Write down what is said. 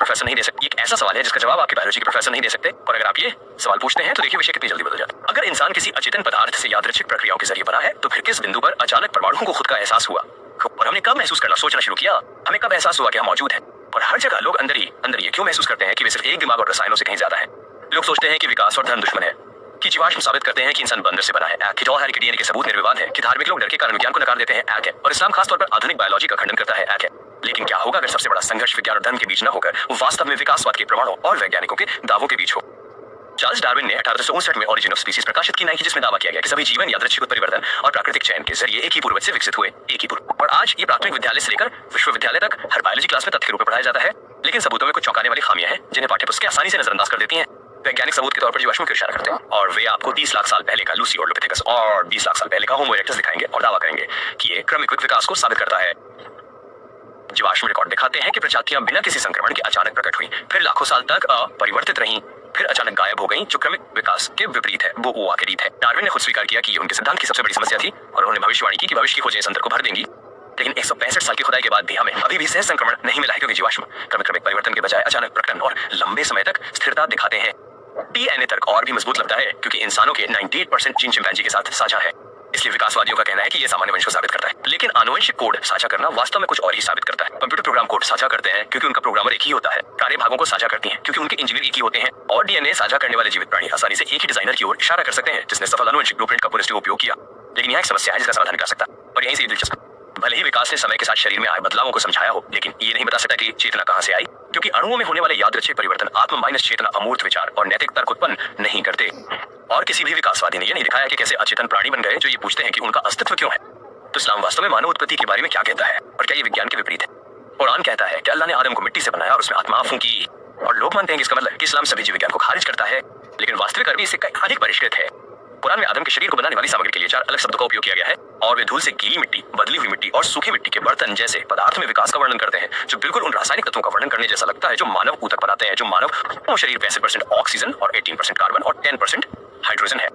Professor नहीं दे सकते। एक ऐसा सवाल है जिसका जवाब आपके बायोलॉजी के प्रोफेसर नहीं दे सकते, और अगर आप ये सवाल पूछते हैं तो देखिए विषय कितनी जल्दी बदल जाता है। अगर इंसान किसी अचेतन पदार्थ से यादृच्छिक प्रक्रियाओं के जरिए बना है तो फिर किस बिंदु पर अचानक परमाणुओं को खुद का एहसास हुआ, और हमने कब महसूस करना सोचना शुरू किया, हमें कब एहसास हुआ कि हम मौजूद हैं। और हर जगह लोग अंदर ही ये क्यों महसूस करते हैं कि वे सिर्फ एक दिमाग और रसायनों से कहीं ज्यादा है। लोग सोचते हैं कि विकास और धर्म दुश्मन है, कि जीवाश्म साबित करते हैं कि इंसान बंदर से बना है, कि डीएनए के सबूत निर्विवाद है, कि धार्मिक लोग डर के कारण विज्ञान को नकार देते हैं, है, और इस्लाम खासतौर पर आधुनिक बायोलॉजी का खंडन करता है। लेकिन क्या होगा अगर सबसे बड़ा संघर्ष विज्ञान और धर्म के बीच न होकर वास्तव में विकासवाद के प्रमाणों और वैज्ञानिकों के दावों के बीच हो। चार्ल्स डार्विन ने 1859 में ओरिजिन ऑफ स्पीसीज प्रकाशित की, जिसमें दावा किया गया कि सभी जीवन यादृच्छिक परिवर्तन और प्राकृतिक चयन के जरिए एक ही पूर्वज से विकसित हुए, एक ही पूर्व। और आज ये प्राथमिक विद्यालय से लेकर विश्वविद्यालय तक हर बायोलॉजी क्लास में तथ्य के रूप में पढ़ाया जाता है। लेकिन सबूतों में कुछ चौंकाने वाली खामियां हैं जिन्हें पाठ्यपुस्तकें आसानी से नजरअंदाज कर देती हैं। वैज्ञानिक सबूत के तौर पर जीवाश्मों की इशारा करते हैं, और वे आपको 30 लाख साल पहले का लूसी ऑर्डोपिथेकस और 20 लाख साल पहले का होमो इरेक्टस दिखाएंगे और दावा करेंगे कि ये क्रमिक विकास को साबित करता है। जीवाश्म रिकॉर्ड दिखाते हैं कि प्रजातियां बिना किसी संक्रमण के अचानक प्रकट हुई, फिर लाखों साल तक अपरिवर्तित रहीं, फिर अचानक गायब हो गईं, जो क्रमिक विकास के विपरीत है। वो हुआ के रीत है। डार्विन ने खुद स्वीकार किया कि ये उनके सिद्धांत की सबसे बड़ी समस्या थी, और उन्होंने भविष्यवाणी की कि भविष्य की खोजें इस अंतर को भर देंगी। लेकिन 165 साल की खुदाई के बाद भी हमें अभी भी सहज संक्रमण नहीं मिला है, क्योंकि जीवाश्म क्रमिक परिवर्तन के बजाय अचानक प्रकटन और लंबे समय तक स्थिरता दिखाते हैं। डीएनए तर्क और भी मजबूत लगता है, क्योंकि इंसानों के 98% जीन चिंपैंजी के साथ साझा है। इसलिए विकासवादियों का कहना है कि यह सामान्य वंश को साबित करता है। लेकिन आनुवंशिक कोड साझा करना वास्तव में कुछ और ही साबित करता है। कंप्यूटर प्रोग्राम कोड साझा करते हैं क्योंकि उनका प्रोग्रामर एक ही होता है। कार्य भागों को साझा करती हैं क्योंकि उनके इंजीनियर एक ही होते हैं। और डीएनए साझा करने वाले जीवित प्राणी आसानी से एक ही डिजाइनर की ओर इशारा कर सकते हैं, जिसने सफल आनुवंशिक ब्लूप्रिंट का पुनः उपयोग किया। लेकिन यह एक समस्या है जिसका समाधान कर सकता, और यहीं से दिलचस्प। भले ही विकास ने समय के साथ शरीर में आए बदलावों को समझाया हो, लेकिन ये नहीं बता सकता कि चेतना कहां से आई, क्योंकि अणुओं में होने वाले यादृच्छिक परिवर्तन आत्म माइनस चेतना अमूर्त विचार और नैतिक तर्क उत्पन्न नहीं करते। और किसी भी विकासवादी ने यह नहीं दिखाया कि कैसे अचेतन प्राणी बन गए जो ये पूछते हैं कि उनका अस्तित्व क्यों है। तो इस्लाम वास्तव में मानव उत्पत्ति के बारे में क्या कहता है, और क्या ये विज्ञान के विपरीत है? कुरान कहता है कि अल्लाह ने आदम को मिट्टी से बनाया और उसमें आत्मा फूंकी, और लोग मानते हैं कि इसका मतलब कि इस्लाम सभी जीव विज्ञान को खारिज करता है। लेकिन वास्तविक अरबी इससे कहीं अधिक परिष्कृत है। कुरान में आदम के शरीर को बनाने वाली सामग्री के लिए 4 अलग शब्दों का उपयोग किया गया है, और वे धूल से गीली मिट्टी, बदली हुई मिट्टी और सूखी मिट्टी के बर्तन जैसे पदार्थ में विकास का वर्णन करते हैं, जो बिल्कुल उन रासायनिक तत्वों का वर्णन करने जैसा लगता है जो मानव ऊतक बनाते हैं, जो मानव शरीर 65% ऑक्सीजन और 18% कार्बन और 10% हाइड्रोजन है।